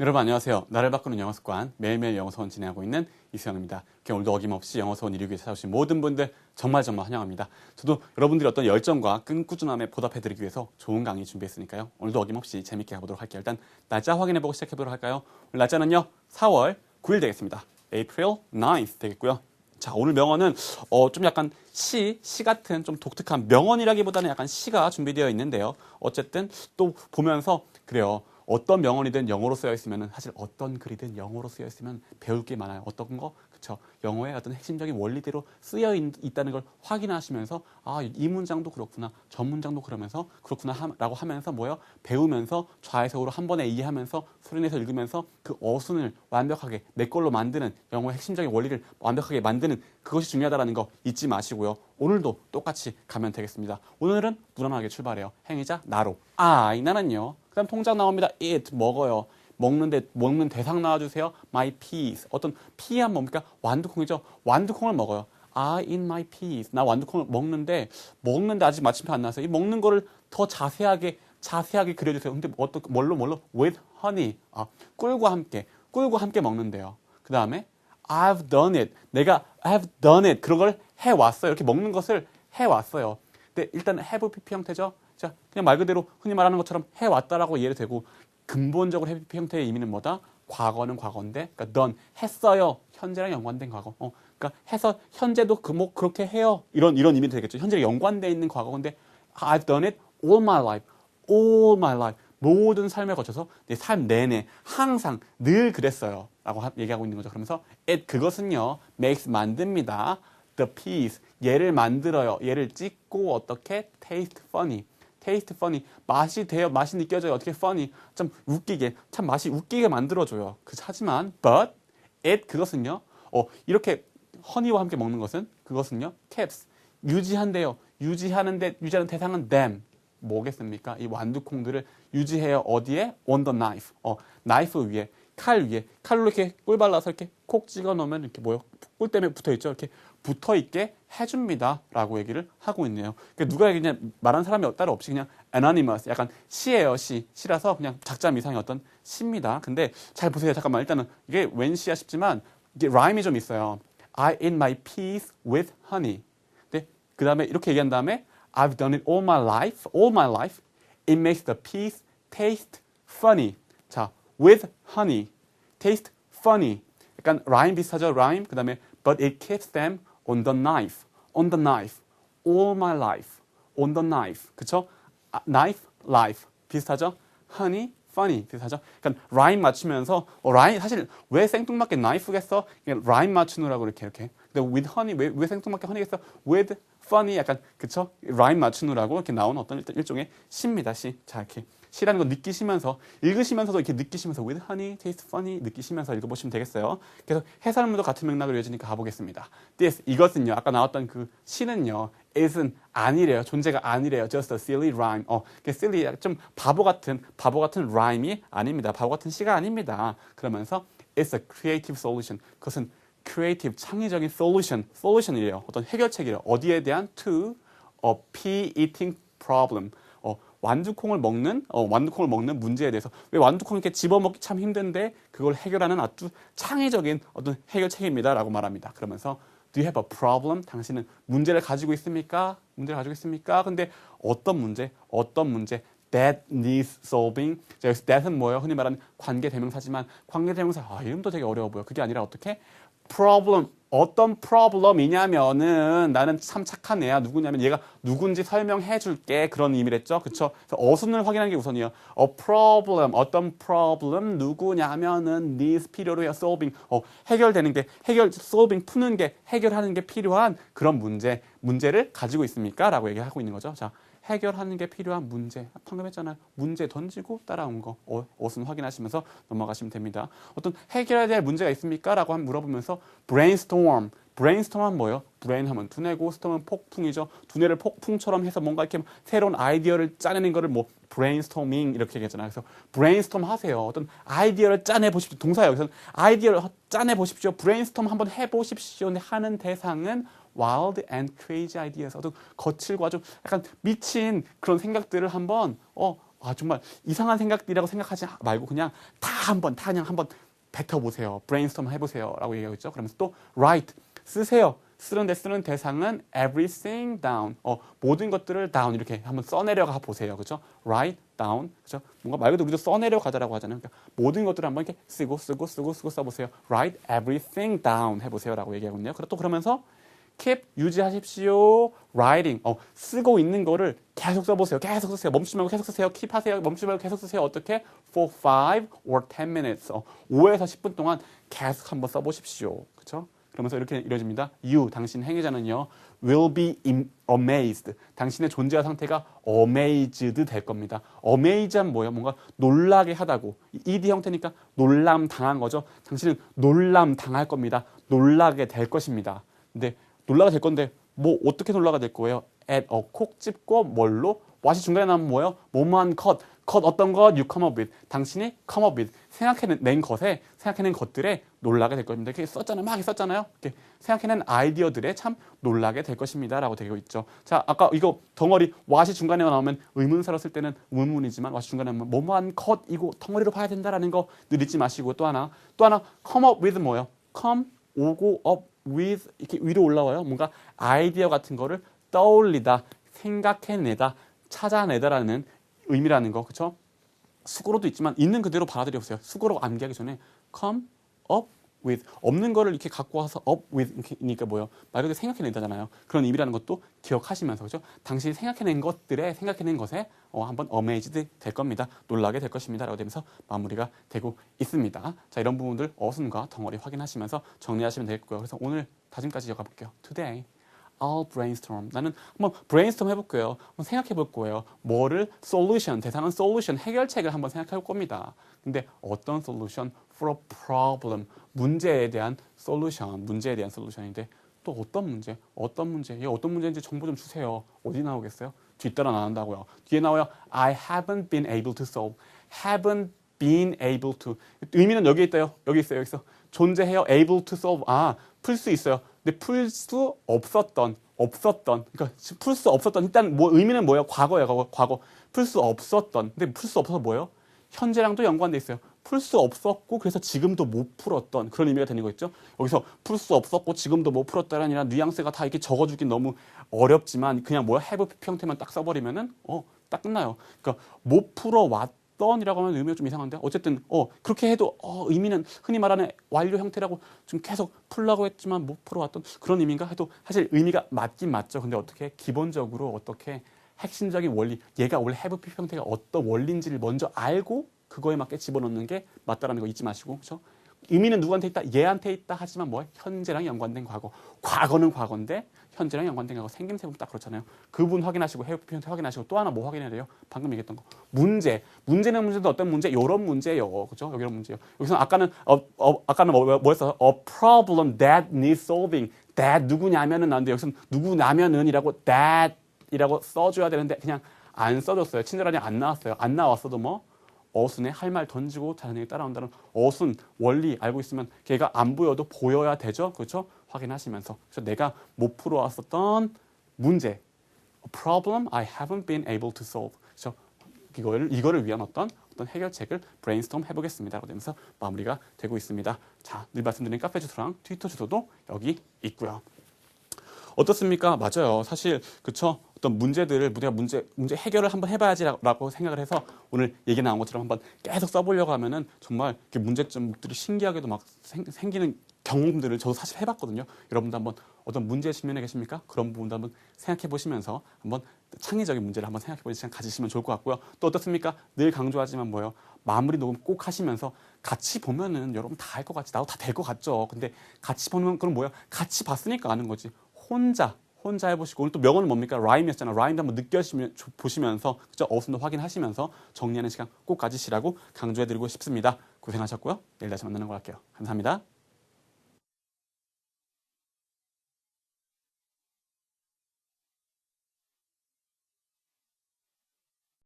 여러분 안녕하세요. 나를 바꾸는 영어 습관 매일매일 영어 수업 진행하고 있는 이수영입니다. 오늘도 어김없이 영어 수업 이루기 위해 찾아오신 모든 분들 정말 환영합니다. 저도 여러분들의 어떤 열정과 끈꾸준함에 보답해드리기 위해서 좋은 강의 준비했으니까요. 오늘도 어김없이 재밌게 가보도록 할게요. 일단 날짜 확인해보고 시작해보도록 할까요? 오늘 날짜는요 4월 9일 되겠습니다. April 9th 되겠고요. 자, 오늘 명언은 좀 약간 시 같은 좀 독특한 명언이라기보다는 약간 시가 준비되어 있는데요. 어쨌든 또 보면서 그래요. 어떤 명언이든 영어로 쓰여 있으면 사실 어떤 글이든 영어로 쓰여 있으면 배울 게 많아요. 어떤 거? 그쵸. 영어의 어떤 핵심적인 원리대로 쓰여 있다는 걸 확인하시면서 이 문장도 그렇구나. 저 문장도 그렇구나 라고 하면서 뭐요? 배우면서 좌에서우로 한 번에 이해하면서 소리내서 읽으면서 그 어순을 완벽하게 내 걸로 만드는 영어의 핵심적인 원리를 완벽하게 만드는 그것이 중요하다는 거 잊지 마시고요. 오늘도 똑같이 가면 되겠습니다. 오늘은 무난하게 출발해요. 행위자 나로. 나는요. 그 다음 통장 나옵니다. eat, 먹어요. 먹는 대상 나와주세요. my peas. 어떤 피한 뭡니까? 완두콩이죠. 완두콩을 먹어요. I eat my peas. 나 완두콩을 먹는데 아직 마침표 안 나왔어요. 이 먹는 거를 더 자세하게 그려주세요. 근데 뭘로? with honey. 꿀과 함께 먹는데요. 그 다음에 I've done it. 내가 have done it. 그런 걸 해왔어요. 이렇게 먹는 것을 해왔어요. 근데 일단 have PP 형태죠. 자, 그냥 말 그대로 흔히 말하는 것처럼 해왔다라고 이해도 되고, 근본적으로 have PP 형태의 의미는 뭐다? 과거는 과거인데, 그러니까 done, 했어요. 현재랑 연관된 과거. 그러니까 해서 현재도 그렇게 해요. 이런 의미도 되겠죠. 현재랑 연관되어 있는 과거인데, I've done it all my life. all my life. 모든 삶을 거쳐서 내 삶 내내 항상 늘 그랬어요. 라고 얘기하고 있는 거죠. 그러면서 it 그것은요 makes 만듭니다. the piece 얘를 만들어요. 얘를 찍고 어떻게 taste funny. taste funny 맛이 돼요. 맛이 느껴져요. 어떻게 funny 참 웃기게 참 맛이 웃기게 만들어줘요. 하지만 but it 그것은요 이렇게 honey와 함께 먹는 것은 그것은요 keeps 유지한대요. 유지하는 대상은 them 뭐겠습니까? 이 완두콩들을 유지해요. 어디에? on the knife. 나이프 위에, 칼 위에. 칼로 이렇게 꿀 발라서 이렇게 콕 찍어 놓으면 이렇게 꿀 때문에 붙어 있죠. 이렇게 붙어 있게 해줍니다. 라고 얘기를 하고 있네요. 그러니까 누가 그냥 말한 사람이 따로 없이 그냥 anonymous. 약간 시예요, 시. 시라서 그냥 작자 미상의 어떤 시입니다. 근데 잘 보세요. 잠깐만. 일단은 이게 웬 시야 싶지만 이게 라임이 좀 있어요. I eat my peas with honey. 네? 그 다음에 이렇게 얘기한 다음에 I've done it all my life. It makes the peas taste funny. 자, with honey. taste funny. 약간 rhyme 비슷하죠? rhyme. 그 다음에 but it keeps them on the knife. on the knife. all my life. on the knife. 그쵸? knife, life. 비슷하죠? honey, funny. 비슷하죠? 그러니까 rhyme 맞추면서 rhyme 사실 왜 생뚱맞게 knife겠어? rhyme 맞추느라고 이렇게. 근데 with honey 왜 생뚱맞게 honey겠어? with funny 약간 그쵸? 라임 맞추느라고 이렇게 나오는 어떤 일종의 시입니다. 시. 자 이렇게 시라는 거 느끼시면서 읽으시면서도 이렇게 느끼시면서 with honey, taste funny 느끼시면서 읽어보시면 되겠어요. 그래서 해설문도 같은 맥락을 이어지니까 가보겠습니다. This 이것은요 아까 나왔던 그 시는요 isn't 아니래요. 존재가 아니래요. Just a silly rhyme. silly 좀 바보 같은 rhyme이 아닙니다. 바보 같은 시가 아닙니다. 그러면서 it's a creative solution. 그것은 creative, 창의적인 solution이래요. 어떤 해결책이래요. 어디에 대한? to a pea eating problem. 완두콩을 먹는 문제에 대해서. 왜 완두콩을 이렇게 집어먹기 참 힘든데 그걸 해결하는 아주 창의적인 어떤 해결책입니다. 라고 말합니다. 그러면서 do you have a problem? 당신은 문제를 가지고 있습니까? 근데 어떤 문제? that needs solving. 자, 여기서 that은 뭐예요? 흔히 말하는 관계대명사지만 관계대명사 이름도 되게 어려워 보여. 그게 아니라 어떻게? problem. 어떤 problem이냐면은 나는 참 착한 애야. 누구냐면 얘가 누군지 설명해 줄게. 그런 의미랬죠. 그쵸? 그래서 어순을 확인하는 게 우선이에요. a problem. 어떤 problem 누구냐면은 needs 필요로 해요. solving. 해결되는 게 solving 푸는 게 해결하는 게 필요한 그런 문제를 가지고 있습니까? 라고 얘기하고 있는 거죠. 자, 해결하는 게 필요한 문제. 방금 했잖아요. 문제 던지고 따라온 거. 어순 확인하시면서 넘어가시면 됩니다. 어떤 해결해야 될 문제가 있습니까? 라고 물어보면서 brainstorm. brainstorm은 뭐예요? brain 하면 두뇌고 storm은 폭풍이죠. 두뇌를 폭풍처럼 해서 뭔가 이렇게 새로운 아이디어를 짜내는 거를 brainstorming 이렇게 얘기하잖아요. 그래서 brainstorm 하세요. 어떤 아이디어를 짜내 보십시오. 동사예요. 그래서 아이디어를 짜내 보십시오. brainstorm 한번 해 보십시오. 하는 대상은 wild and crazy ideas. 어떤 거칠고 아주 약간 미친 그런 생각들을 한번 정말 이상한 생각들이라고 생각하지 말고 그냥 그냥 한번 뱉어보세요. brainstorm 해보세요. 라고 얘기하고 있죠. 그러면서 또 write, 쓰세요. 쓰는 대상은 everything down. 모든 것들을 down 이렇게 한번 써내려가 보세요. 그렇죠? write down. 그렇죠? 뭔가 말 그대로 우리도 써내려가자라고 하잖아요. 그러니까 모든 것들을 한번 이렇게 쓰고 써보세요. write everything down 해보세요라고 얘기하거든요. 또 그러면서 keep 유지하십시오. writing 쓰고 있는 거를 계속 써보세요. 계속 쓰세요. 멈추지 말고 계속 쓰세요. keep 하세요. 멈추지 말고 계속 쓰세요. 어떻게? for 5 or 10 minutes. 5에서 10분 동안 계속 한번 써보십시오. 그렇죠? 그러면서 이렇게 이루어집니다. You, 당신 행위자는요, will be amazed. 당신의 존재와 상태가 amazed 될 겁니다. amaze는 뭐예요? 뭔가 놀라게 하다고. ed 형태니까 놀람 당한 거죠. 당신은 놀람 당할 겁니다. 놀라게 될 것입니다. 근데 놀라게 될 건데 뭐 어떻게 놀라게 될 거예요? at 콕 집고 뭘로? what이 중간에 나오면 뭐예요? 뭐만 cut 어떤 것 you come up with. 당신이 come up with 생각해낸 것들에 놀라게 될 겁니다. 이렇게 썼잖아요. 막 썼잖아요. 이렇게 생각해낸 아이디어들에 참 놀라게 될 것입니다라고 되어 있죠. 자, 아까 이거 덩어리 what이 중간에 나오면 의문사로 쓸 때는 의문이지만 what이 중간에 나오면 뭐만 cut 이거 덩어리로 봐야 된다라는 거 늘 잊지 마시고 또 하나 come up with 뭐예요? come 오고 up with 이렇게 위로 올라와요. 뭔가 아이디어 같은 거를 떠올리다, 생각해내다, 찾아내다라는 의미라는 거, 그렇죠? 수고로도 있지만 있는 그대로 받아들여 보세요. 수고로 암기하기 전에 come up with 없는 거를 이렇게 갖고 와서 up with니까 뭐예요? 말 그대로 생각해낸다잖아요. 그런 의미라는 것도 기억하시면서 그렇죠? 당신이 생각해낸 것에 한번 amazed 될 겁니다. 놀라게 될 것입니다라고 되면서 마무리가 되고 있습니다. 자, 이런 부분들 어순과 덩어리 확인하시면서 정리하시면 되겠고요. 그래서 오늘 다짐까지 이어가 볼게요. Today I'll brainstorm. 나는 한번 brainstorm 해볼게요. 한번 생각해 볼 거예요. 뭐를? solution. 대상은 solution. 해결책을 한번 생각해 볼 겁니다. 근데 어떤 solution? for a problem. 문제에 대한 solution. 문제에 대한 solution인데 또 어떤 문제? 이게 어떤 문제인지 정보 좀 주세요. 어디 나오겠어요? 뒤따라 나온다고요. 뒤에 나와요. I haven't been able to solve. haven't been able to. 의미는 여기 있어요. 여기 있어요. 존재해요. able to solve. 풀 수 있어요. 근데 풀 수 없었던. 그러니까 풀 수 없었던. 일단 뭐 의미는 뭐예요? 과거. 풀 수 없었던. 근데 풀 수 없어서 뭐예요? 현재랑도 연관돼 있어요. 풀 수 없었고 그래서 지금도 못 풀었던 그런 의미가 되는 거 있죠. 여기서 풀 수 없었고 지금도 못 풀었다라는 뉘앙스가 다 이렇게 적어주긴 너무 어렵지만 그냥 뭐야? have 형태만 딱 써버리면은 딱 끝나요. 그러니까 못 풀어왔던이라고 하면 의미가 좀 이상한데 어쨌든 그렇게 해도 의미는 흔히 말하는 완료 형태라고 좀 계속 풀라고 했지만 못 풀어왔던 그런 의미인가 해도 사실 의미가 맞긴 맞죠. 근데 어떻게 기본적으로 어떻게 핵심적인 원리, 얘가 원래 have 형태가 어떤 원리인지를 먼저 알고 그거에 맞게 집어넣는 게 맞다라는 거 잊지 마시고, 그렇죠? 의미는 누구한테 있다? 얘한테 있다 하지만 뭐 현재랑 연관된 과거. 과거는 과거인데 현재랑 연관된 과거. 생김새 보면 딱 그렇잖아요. 그 부분 확인하시고 have 형태 확인하시고 또 하나 뭐 확인해야 돼요? 방금 얘기했던 거. 문제는 어떤 문제? 이런 문제예요. 그렇죠? 여기 이런 문제예요. 여기서 아까는 뭐였어? A problem that needs solving. that 누구냐면은 안 돼. 여기서는 누구냐면은이라고 that 이라고 써줘야 되는데 그냥 안 써줬어요. 친절하게 안 나왔어요. 안 나왔어도 뭐 어순에 할 말 던지고 자연히 따라온다는 어순 원리 알고 있으면 걔가 안 보여도 보여야 되죠. 그렇죠? 확인하시면서 그래서 내가 못 풀어왔었던 문제 A problem I haven't been able to solve. 그렇죠? 이거를 위한 어떤 해결책을 브레인스톰 해보겠습니다라고 되면서 마무리가 되고 있습니다. 자, 늘 말씀드린 카페 주소랑 트위터 주소도 여기 있고요. 어떻습니까? 맞아요. 사실 그쵸? 어떤 문제들을 우리가 문제 해결을 한번 해봐야지라고 생각을 해서 오늘 얘기 나온 것처럼 한번 계속 써보려고 하면은 정말 문제점들이 신기하게도 막 생기는 경험들을 저도 사실 해봤거든요. 여러분도 한번 어떤 문제 측면에 계십니까? 그런 부분도 한번 생각해 보시면서 한번 창의적인 문제를 한번 생각해 보는 시간 가지시면 좋을 것 같고요. 또 어떻습니까? 늘 강조하지만 뭐예요? 마무리 녹음 꼭 하시면서 같이 보면은 여러분 다 할 것 같지. 나도 다 될 것 같죠. 근데 같이 보면 그럼 뭐야? 같이 봤으니까 아는 거지. 혼자 해보시고 오늘 또 명언은 뭡니까? 라임이었잖아요. 라임도 한번 보시면서 그죠? 어순도 확인하시면서 정리하는 시간 꼭 가지시라고 강조해드리고 싶습니다. 고생하셨고요. 내일 다시 만나는 걸 할게요. 감사합니다.